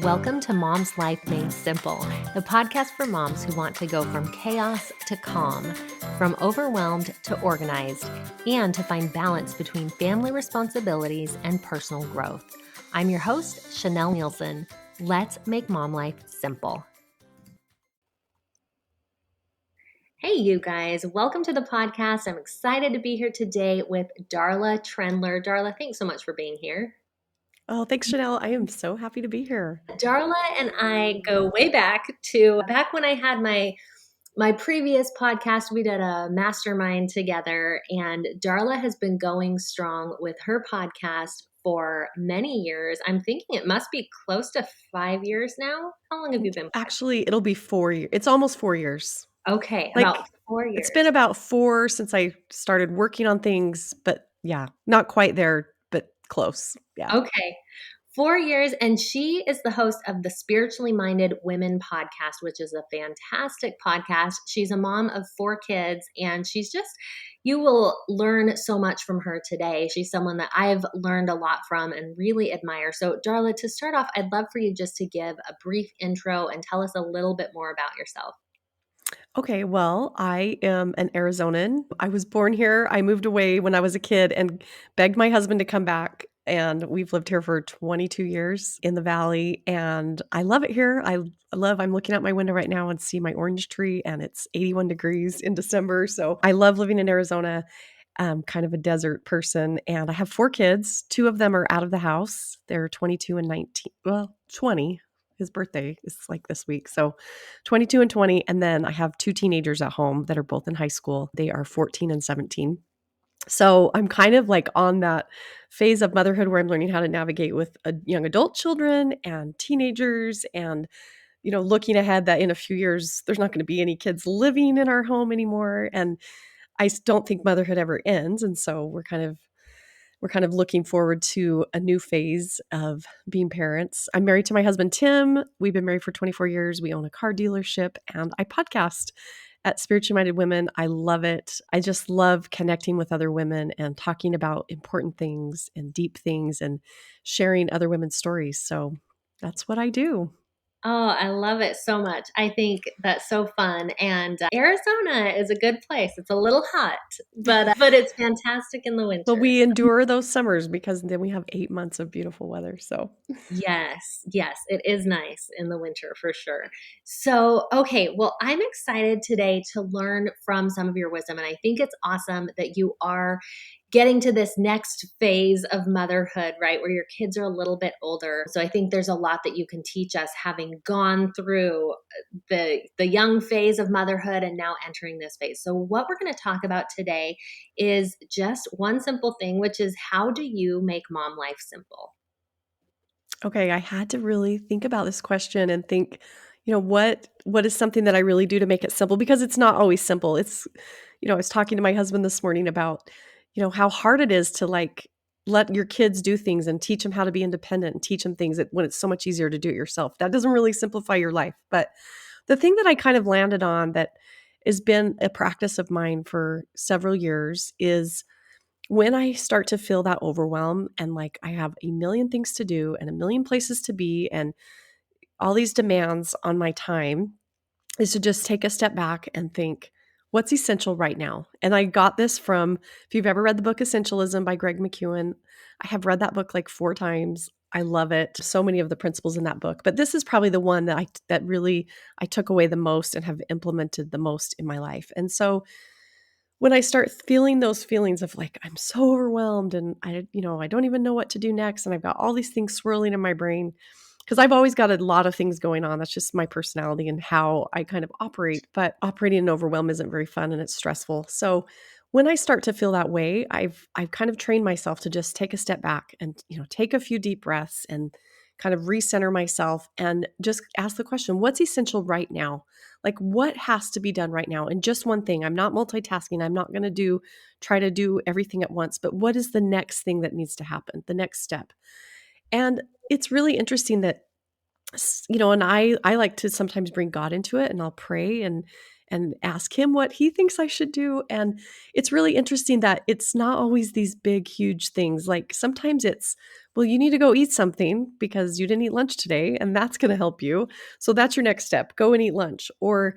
Welcome to Mom's Life Made Simple, the podcast for moms who want to go from chaos to calm, from overwhelmed to organized, and to find balance between family responsibilities and personal growth. I'm your host, Chanel Nielsen. Let's make mom life simple. Hey, you guys, welcome to the podcast. I'm excited to be here today with Darla Trendler. Darla, thanks so much for being here. Oh, thanks, Chanel. I am so happy to be here. Darla and I go way back to back when I had my previous podcast. We did a mastermind together, and Darla has been going strong with her podcast for many years. I'm thinking it must be close to 5 years now. How long have you been podcasting? Actually, it'll be 4 years. It's almost 4 years. Okay, about Like, 4 it's years. been about 4 since I started working on things, but yeah, not quite there, but close. Yeah. Okay. 4 years, and she is the host of the Spiritually Minded Women podcast, which is a fantastic podcast. She's a mom of 4 kids, and you will learn so much from her today. She's someone that I've learned a lot from and really admire. So, Darla, to start off, I'd love for you just to give a brief intro and tell us a little bit more about yourself. Okay, well, I am an Arizonan. I was born here. I moved away when I was a kid and begged my husband to come back. And we've lived here for 22 years in the valley. And I love it here. I'm looking out my window right now and see my orange tree, and it's 81 degrees in December. So I love living in Arizona. I'm kind of a desert person. And I have 4 kids. 2 of them are out of the house. They're 22 and 19. Well, 20. His birthday is like this week. So 22 and 20. And then I have 2 teenagers at home that are both in high school. They are 14 and 17. So I'm kind of like on that phase of motherhood where I'm learning how to navigate with young adult children and teenagers, and looking ahead that in a few years there's not going to be any kids living in our home anymore, and don't think motherhood ever ends. And so we're kind of looking forward to a new phase of being parents. I'm married to my husband, Tim. We've been married for 24 years. We own a car dealership, and I podcast at Spiritually Minded Women. I love it. I just love connecting with other women and talking about important things and deep things and sharing other women's stories. So that's what I do. Oh, I love it so much. I think that's so fun. And Arizona is a good place. It's a little hot, but it's fantastic in the But winter. we endure those summers because then we have 8 months of beautiful weather. So Yes, yes, it is nice in the winter for sure. So, okay, well, I'm excited today to learn from some of your wisdom. And I think it's awesome that you are getting to this next phase of motherhood, right? Where your kids are a little bit older. So I think there's a lot that you can teach us having gone through the young phase of motherhood and now entering this phase. So what we're going to talk about today is just one simple thing, which is how do you make mom life simple? okay, I had to really think about this question and think, what is something that I really do to make it simple? Because it's not always simple. I was talking to my husband this morning about, how hard it is to like let your kids do things and teach them how to be independent and teach them things when it's so much easier to do it yourself. That doesn't really simplify your life. But the thing that I kind of landed on that has been a practice of mine for several years is when I start to feel that overwhelm and like I have a million things to do and a million places to be and all these demands on my time, is to just take a step back and think, what's essential right now? And I got this from, if you've ever read the book Essentialism by Greg McKeown, I have read that book like 4 times. I love it. So many of the principles in that book, but this is probably the one that really I took away the most and have implemented the most in my life. And so when I start feeling those feelings of like, I'm so overwhelmed and I don't even know what to do next. And I've got all these things swirling in my brain because I've always got a lot of things going on. That's just my personality and how I kind of operate. But operating in overwhelm isn't very fun and it's stressful. So when I start to feel that way, I've kind of trained myself to just take a step back and, take a few deep breaths and kind of recenter myself and just ask the question, what's essential right now? Like what has to be done right now? And just one thing. I'm not multitasking. I'm not going to try to do everything at once, but what is the next thing that needs to happen? The next step. And it's really interesting that and I like to sometimes bring God into it, and I'll pray and ask him what he thinks I should do. And it's really interesting that it's not always these big, huge things. Like sometimes it's, well, you need to go eat something because you didn't eat lunch today, and that's going to help you. So that's your next step. Go and eat lunch. Or,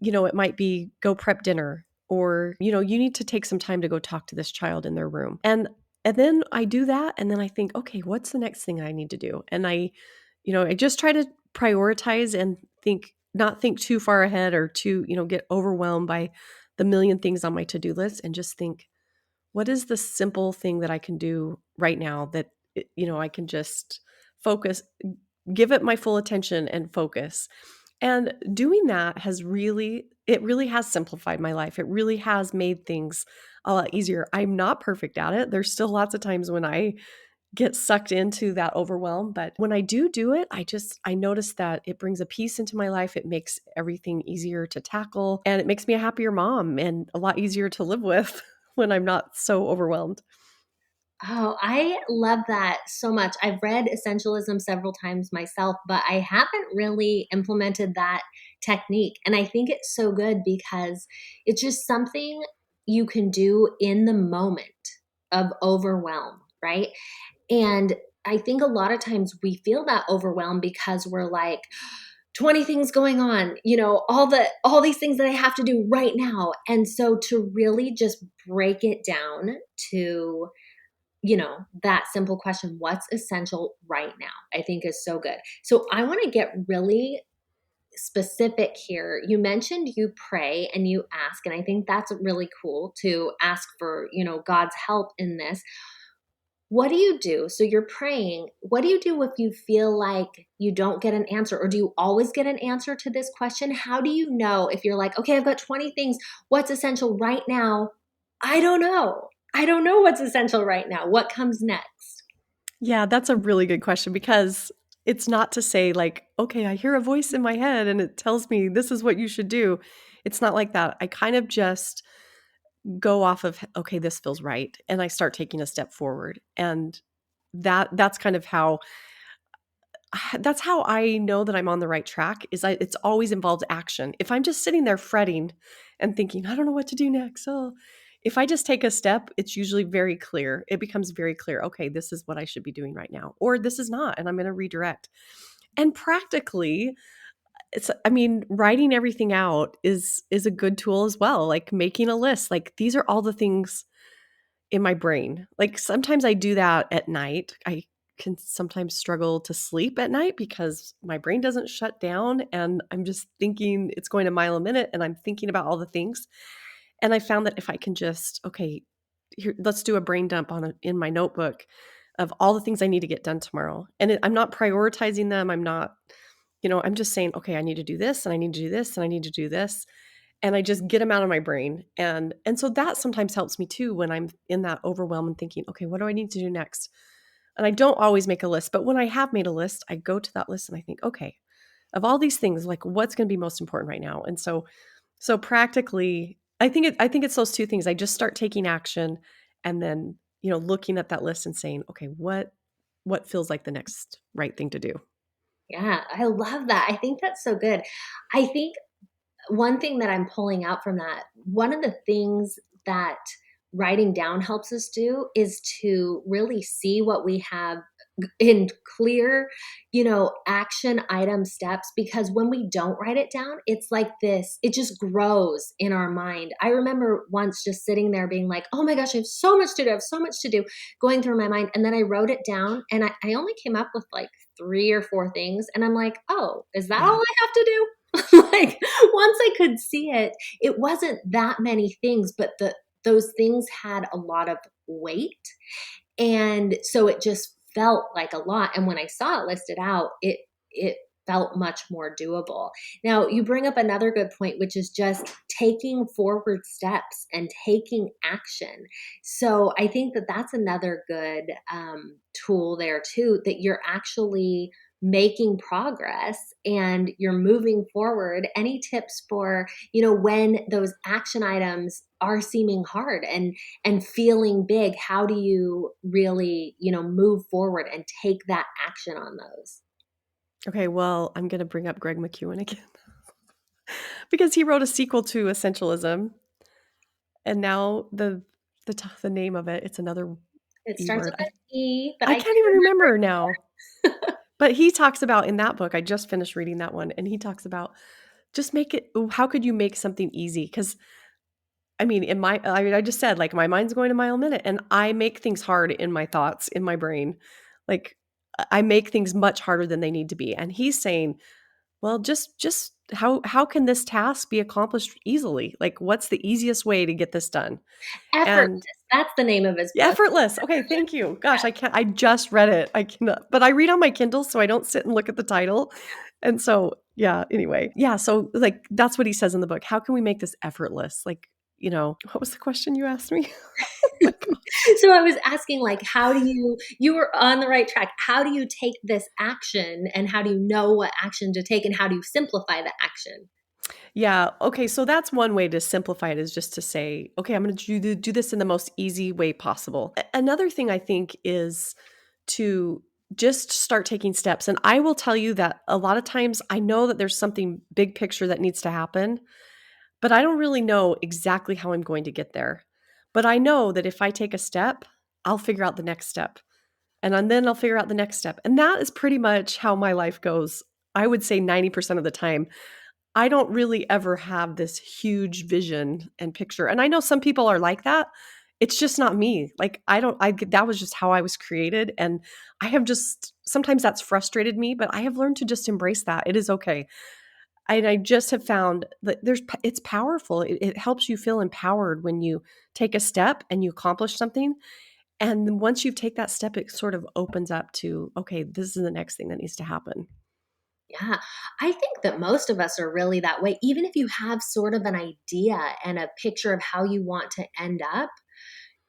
it might be go prep dinner, or, you need to take some time to go talk to this child in their room. And then I do that, and then I think, okay, what's the next thing I need to do? And I just try to prioritize and not think too far ahead or too, get overwhelmed by the million things on my to-do list, and just think, what is the simple thing that I can do right now that, I can just focus, give it my full attention and focus. And doing that it really has simplified my life. It really has made things a lot easier. I'm not perfect at it. There's still lots of times when I get sucked into that overwhelm, but when I do it, I notice that it brings a peace into my life. It makes everything easier to tackle, and it makes me a happier mom and a lot easier to live with when I'm not so overwhelmed. Oh, I love that so much. I've read Essentialism several times myself, but I haven't really implemented that technique. And I think it's so good because it's just something you can do in the moment of overwhelm, right? And I think a lot of times we feel that overwhelm because we're like 20 things going on, all these things that I have to do right now. And so to really just break it down to that simple question, what's essential right now, I think is so good. So I want to get really specific here. You mentioned you pray and you ask, and I think that's really cool to ask for, God's help in this. What do you do? So you're praying. What do you do if you feel like you don't get an answer? Or do you always get an answer to this question? How do you know if you're like, okay, I've got 20 things. What's essential right now? I don't know. I don't know what's essential right now. What comes next? Yeah, that's a really good question, because it's not to say like, okay, I hear a voice in my head and it tells me this is what you should do. It's not like that. I kind of just go off of, okay, this feels right, and I start taking a step forward. And that's kind of how that's how I know that I'm on the right track. It's always involves action. If I'm just sitting there fretting and thinking, I don't know what to do next. Oh, if I just take a step, it's usually very clear. It becomes very clear. Okay, this is what I should be doing right now, or this is not, and I'm going to redirect. And practically, writing everything out is a good tool as well. Like making a list. Like these are all the things in my brain. Like sometimes I do that at night. I can sometimes struggle to sleep at night because my brain doesn't shut down, and I'm just thinking it's going a mile a minute, and I'm thinking about all the things. And I found that if I can just, okay, here, let's do a brain dump in my notebook of all the things I need to get done tomorrow. And I'm not prioritizing them. I'm not, I'm just saying, okay, I need to do this, and I need to do this, and I need to do this, and I just get them out of my brain. And so that sometimes helps me too when I'm in that overwhelm and thinking, okay, what do I need to do next? And I don't always make a list, but when I have made a list, I go to that list and I think, okay, of all these things, like what's going to be most important right now? And so practically, I think it's those two things. I just start taking action, and then, looking at that list and saying, okay, what feels like the next right thing to do? Yeah, I love that. I think that's so good. I think one thing that I'm pulling out from that, one of the things that writing down helps us do is to really see what we have in clear, action item steps. Because when we don't write it down, it's like this, it just grows in our mind. I remember once just sitting there being like, oh my gosh, I have so much to do. I have so much to do going through my mind. And then I wrote it down, and I only came up with like 3 or 4 things. And I'm like, oh, is that all Yeah. I have to do? Like once I could see it, it wasn't that many things, but those things had a lot of weight. And so it just felt like a lot. And when I saw it listed out, it felt much more doable. Now, you bring up another good point, which is just taking forward steps and taking action. So I think that that's another good tool there too, that you're actually making progress and you're moving forward. Any tips for, when those action items are seeming hard and feeling big, how do you really, move forward and take that action on those? Okay, well, I'm going to bring up Greg McEwen again. because he wrote a sequel to Essentialism, and now the name of it, it's another It E starts word. with an E, but I I can't can't even remember now. remember. But he talks about in that book, I just finished reading that one, and he talks about just make it how could you make something easy? Because I mean, I just said, like, my mind's going a mile a minute, and I make things hard in my thoughts, in my brain. Like, I make things much harder than they need to be. And he's saying, well, just how can this task be accomplished easily? Like, what's the easiest way to get this done? Effortless, And that's the name of his yeah, book. effortless. Okay, thank you. Gosh, I just read it. I cannot, but I read on my Kindle, so I don't sit and look at the title. And so, yeah, anyway. Yeah, so like that's what he says in the book. How can we make this effortless? Like, what was the question you asked me? Oh my gosh. So I was asking, like, how do you were on the right track. How do you take this action, and how do you know what action to take, and how do you simplify the action? Yeah, okay, so that's one way to simplify it is just to say, okay, I'm going to do this in the most easy way possible. Another thing I think is to just start taking steps. And I will tell you that a lot of times I know that there's something big picture that needs to happen, but I don't really know exactly how I'm going to get there. But I know that if I take a step, I'll figure out the next step. And then I'll figure out the next step. And that is pretty much how my life goes. I would say 90% of the time. I don't really ever have this huge vision and picture. And I know some people are like that. It's just not me. Like I don't I that was just how I was created, and I have just sometimes that's frustrated me, but I have learned to just embrace that. It is okay. And I just have found that it's powerful. It helps you feel empowered when you take a step and you accomplish something. And then once you take that step, it sort of opens up to, okay, this is the next thing that needs to happen. Yeah, I think that most of us are really that way. Even if you have sort of an idea and a picture of how you want to end up,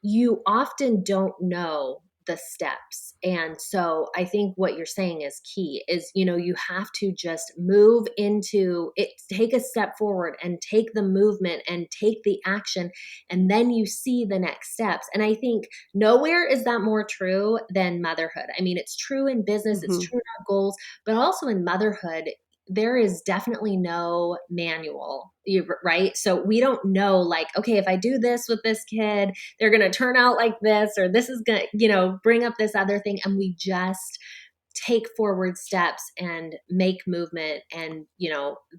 you often don't know the steps. And so I think what you're saying is key is, you have to just move into it, take a step forward and take the movement and take the action, and then you see the next steps. And I think nowhere is that more true than motherhood. I mean, it's true in business, it's Mhm. true in our goals, but also in motherhood there is definitely no manual, right? So we don't know, like, okay, if I do this with this kid, they're going to turn out like this, or this is going to, bring up this other thing. And we just take forward steps and make movement. And,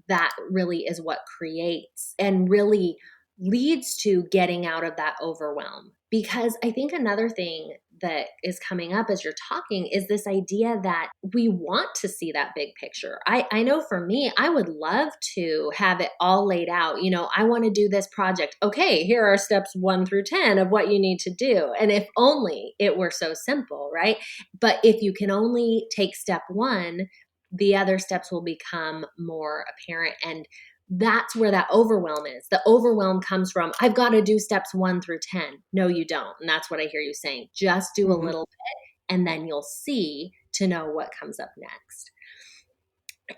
that really is what creates and really leads to getting out of that overwhelm. Because I think another thing that is coming up as you're talking is this idea that we want to see that big picture. I know for me, I would love to have it all laid out. I want to do this project. Okay, here are steps 1 through 10 of what you need to do. And if only it were so simple, right? But if you can only take step one, the other steps will become more apparent. And that's where that overwhelm is. The overwhelm comes from, I've got to do steps 1 through 10. No, you don't. And that's what I hear you saying. Just do a Mhm. little bit, and then you'll see to know what comes up next.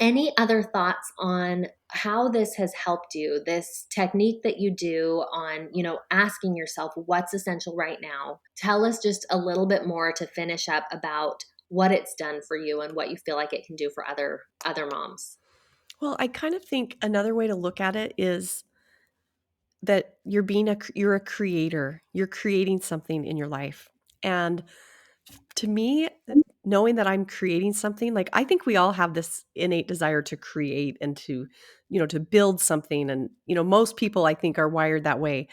Any other thoughts on how this has helped you, this technique that you do on, asking yourself what's essential right now? Tell us just a little bit more to finish up about what it's done for you and what you feel like it can do for other moms. Well, I kind of think another way to look at it is that you're a creator. You're creating something in your life. And to me, knowing that I'm creating something, like I think we all have this innate desire to create and to build something. And, most people I think are wired that way.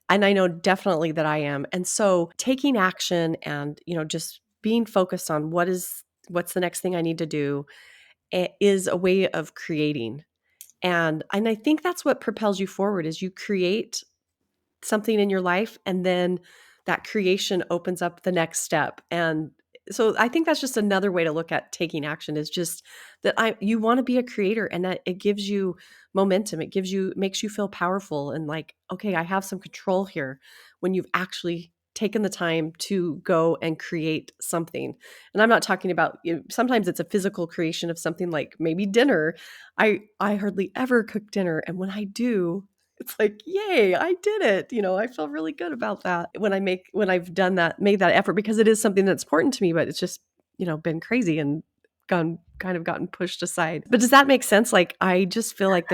And I know definitely that I am. And so taking action and, just being focused on what's the next thing I need to do is a way of creating. And I think that's what propels you forward is you create something in your life, and then that creation opens up the next step. And so I think that's just another way to look at taking action is just that you want to be a creator, and that it gives you momentum. Makes you feel powerful and like, okay, I have some control here when you've actually taken the time to go and create something. And I'm not talking about, sometimes it's a physical creation of something like maybe dinner. I hardly ever cook dinner, and when I do, it's like, "Yay, I did it." I feel really good about that when I've done that, made that effort because it is something that's important to me, but it's just, been crazy and gotten pushed aside. But does that make sense? Like, I just feel like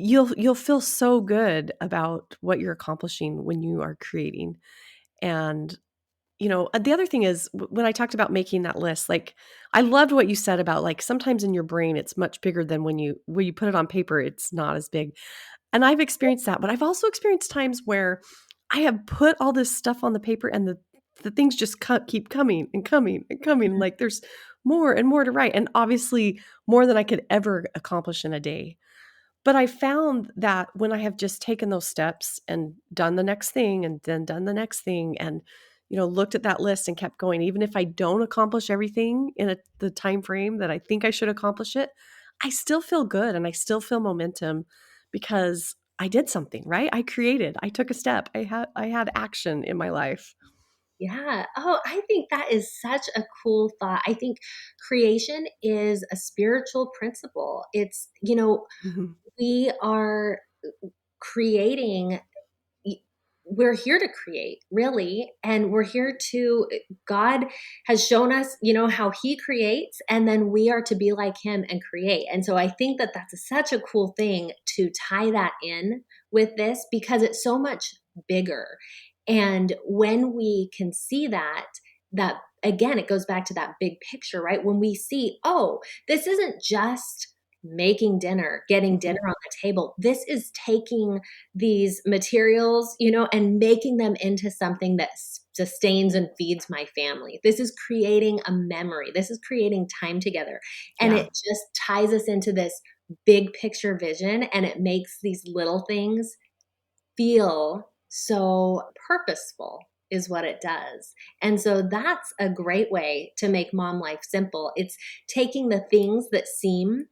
you'll feel so good about what you're accomplishing when you are creating. And the other thing is when I talked about making that list, like I loved what you said about like sometimes in your brain it's much bigger than when you put it on paper, it's not as big. And I've experienced that, but I've also experienced times where I have put all this stuff on the paper and the things just keep coming and coming and coming. Mhm. Like there's more and more to write, and obviously more than I could ever accomplish in a day. But I found that when I have just taken those steps and done the next thing and then done the next thing and looked at that list and kept going, even if I don't accomplish everything in the time frame that I think I should accomplish it, I still feel good and I still feel momentum because I did something, right? I took a step. I had action in my life. Yeah. Oh, I think that is such a cool thought. I think creation is a spiritual principle. Mhm. We are creating y- we're here to create, really, and we're here to God has shown us, how he creates, and then we are to be like him and create. And so I think that that's such a cool thing to tie that in with this, because it's so much bigger. And when we can see that again, it goes back to that big picture, right? When we see, oh, this isn't just making dinner, getting dinner Mhm. on the table. This is taking these materials, and making them into something that sustains and feeds my family. This is creating a memory. This is creating time together. And Yeah. it just ties us into this big picture vision, and it makes these little things feel so purposeful, is what it does. And so that's a great way to make mom life simple. It's taking the things that seem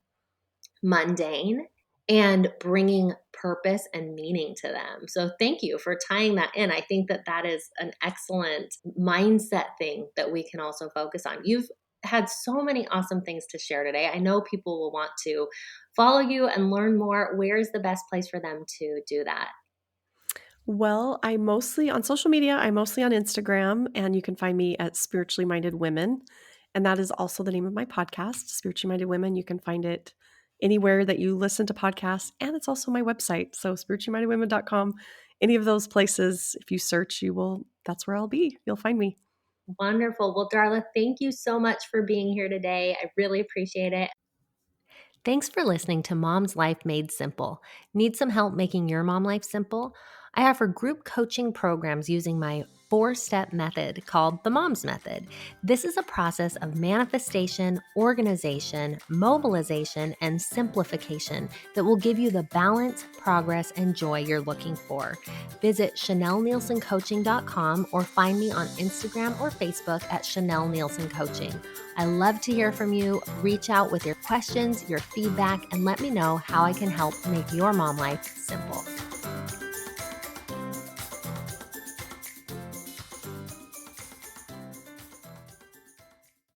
mundane and bringing purpose and meaning to them. So thank you for tying that in. I think that that is an excellent mindset thing that we can also focus on. You've had so many awesome things to share today. I know people will want to follow you and learn more. Where's the best place for them to do that? Well, on social media, I'm mostly on Instagram, and you can find me at Spiritually Minded Women. And that is also the name of my podcast, Spiritually Minded Women. You can find it anywhere that you listen to podcasts. And it's also my website. So spirituallymindedwomen.com. Any of those places, if you search, that's where I'll be. You'll find me. Wonderful. Well, Darla, thank you so much for being here today. I really appreciate it. Thanks for listening to Mom's Life Made Simple. Need some help making your mom life simple? I offer group coaching programs using my 4-step method called the Mom's Method. This is a process of manifestation, organization, mobilization, and simplification that will give you the balance, progress, and joy you're looking for. Visit ChanelNielsenCoaching.com or find me on Instagram or Facebook at Chanel Nielsen Coaching. I love to hear from you. Reach out with your questions, your feedback, and let me know how I can help make your mom life simple.